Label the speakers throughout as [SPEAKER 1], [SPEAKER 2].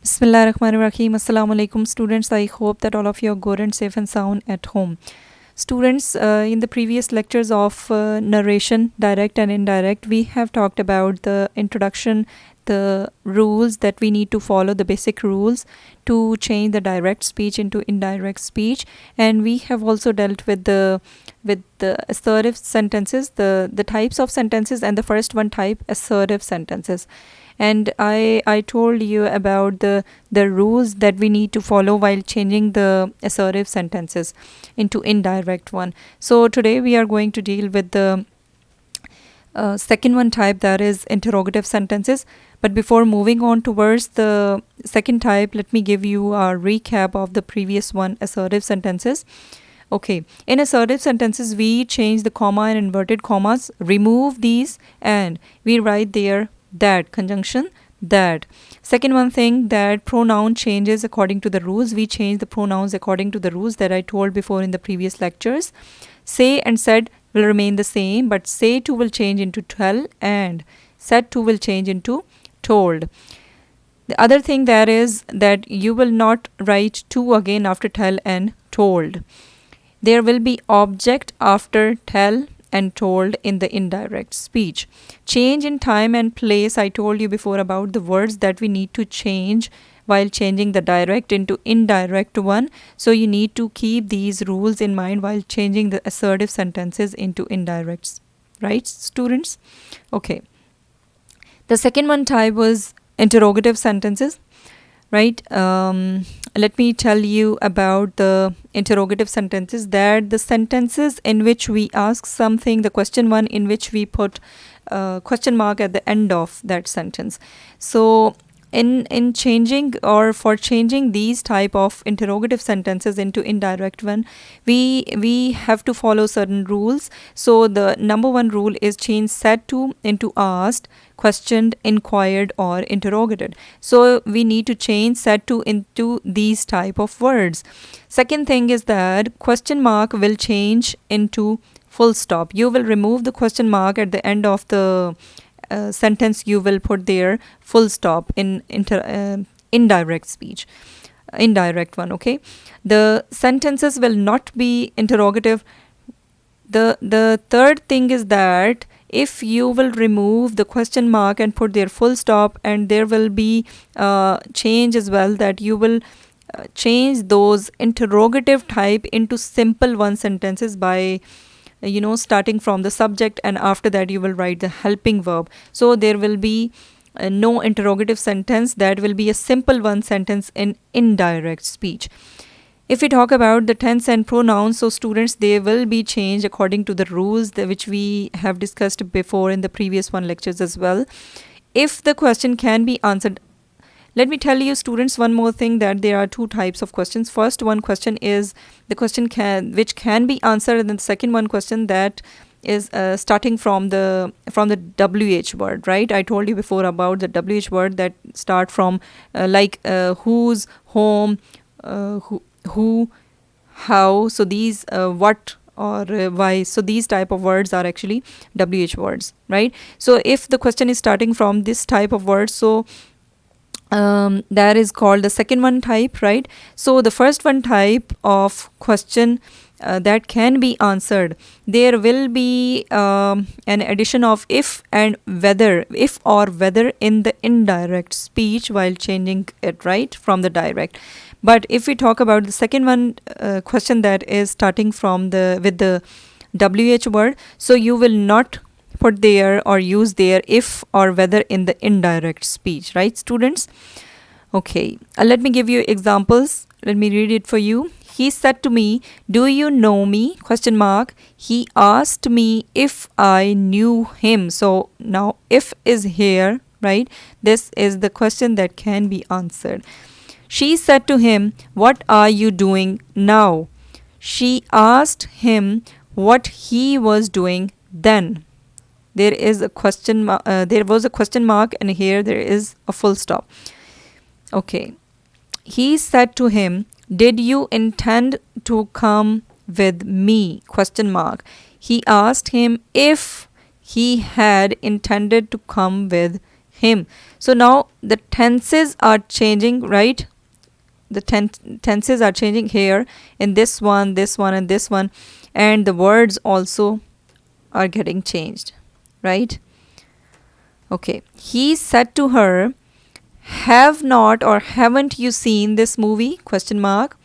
[SPEAKER 1] Bismillahirrahmanirrahim. Assalamu alaikum students. I hope that all of you are good and safe and sound at home. Students, in the previous lectures of narration, direct and indirect, we have talked about the introduction, the rules that we need to follow, the basic rules to change the direct speech into indirect speech, and we have also dealt with the assertive sentences, the types of sentences, and the first one type, assertive sentences. And I told you about the rules that we need to follow while changing the assertive sentences into indirect one. So today we are going to deal with the second one type, that is interrogative sentences. But before moving on towards the second type, let me give you a recap of the previous one, assertive sentences. Okay, in assertive sentences, we change the comma and inverted commas, remove these, and we write there that conjunction that. Second one thing, that pronoun changes according to the rules. We change the pronouns according to the rules that I told before in the previous lectures. Say and said will remain the same, but say to will change into tell, and said to will change into told. The other thing that is that you will not write to again after tell and told. There will be object after tell and told in the indirect speech. Change in time and place. I told you before about the words that we need to change while changing the direct into indirect one. So you need to keep these rules in mind while changing the assertive sentences into indirects. Right, students? Okay. The second one type was interrogative sentences. Right, let me tell you about the interrogative sentences, that the sentences in which we ask something, the question one in which we put question mark at the end of that sentence. So in changing or for changing these type of interrogative sentences into indirect one, we have to follow certain rules. So the number one rule is change said to into asked, questioned, inquired, or interrogated. So we need to change said to into these type of words. Second thing is that question mark will change into full stop. You will remove the question mark at the end of the sentence. You will put there full stop in indirect speech, indirect one. Okay, the sentences will not be interrogative. The third thing is that if you will remove the question mark and put there full stop, and there will be change as well, that you will change those interrogative type into simple one sentences by starting from the subject, and after that you will write the helping verb. So there will be no interrogative sentence. That will be a simple one sentence in indirect speech. If we talk about the tense and pronouns, so students, they will be changed according to the rules which we have discussed before in the previous one lectures as well. If the question can be answered, let me tell you students one more thing, that there are two types of questions. First one question is the question which can be answered, and then the second one question that is starting from the WH word, right? I told you before about the WH word that start from whose, whom, who, how. So these what or why. So these type of words are actually WH words, right? So if the question is starting from this type of words, so that is called the second one type, right? So the first one type of question that can be answered, there will be an addition of if and whether, if or whether in the indirect speech while changing it right from the direct. But if we talk about the second one question that is starting from with the WH word, so you will not put there or use there if or whether in the indirect speech, right, students? Okay, let me give you examples. Let me read it for you. He said to me, "Do you know me?" Question mark. He asked me if I knew him. So now if is here, right? This is the question that can be answered. She said to him, "What are you doing now?" She asked him what he was doing then. There is a question there was a question mark, and here there is a full stop. Okay. He said to him, "Did you intend to come with me?" Question mark. He asked him if he had intended to come with him. So now the tenses are changing, right? The tenses are changing here in this one, and this one, and the words also are getting changed, right? Okay, he said to her, have not or haven't you seen this movie, question mark.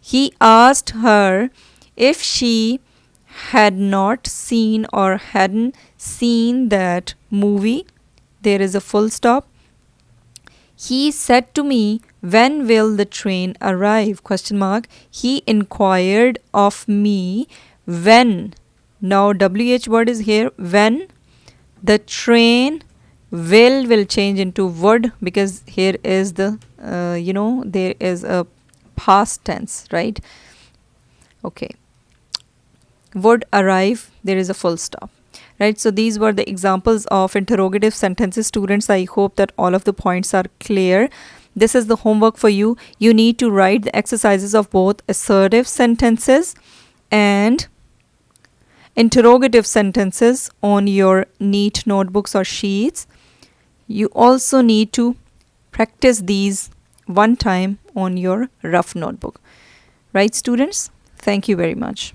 [SPEAKER 1] He asked her if she had not seen or hadn't seen that movie. There is a full stop. He said to me, when will the train arrive, question mark. He inquired of me when. Now WH word is here, when the train will change into would, because here is the there is a past tense, right? Okay, would arrive, there is a full stop, right? So these were the examples of interrogative sentences. Students, I hope that all of the points are clear. This is the homework for you. You need to write the exercises of both assertive sentences and interrogative sentences on your neat notebooks or sheets. You also need to practice these one time on your rough notebook. Right, students? Thank you very much.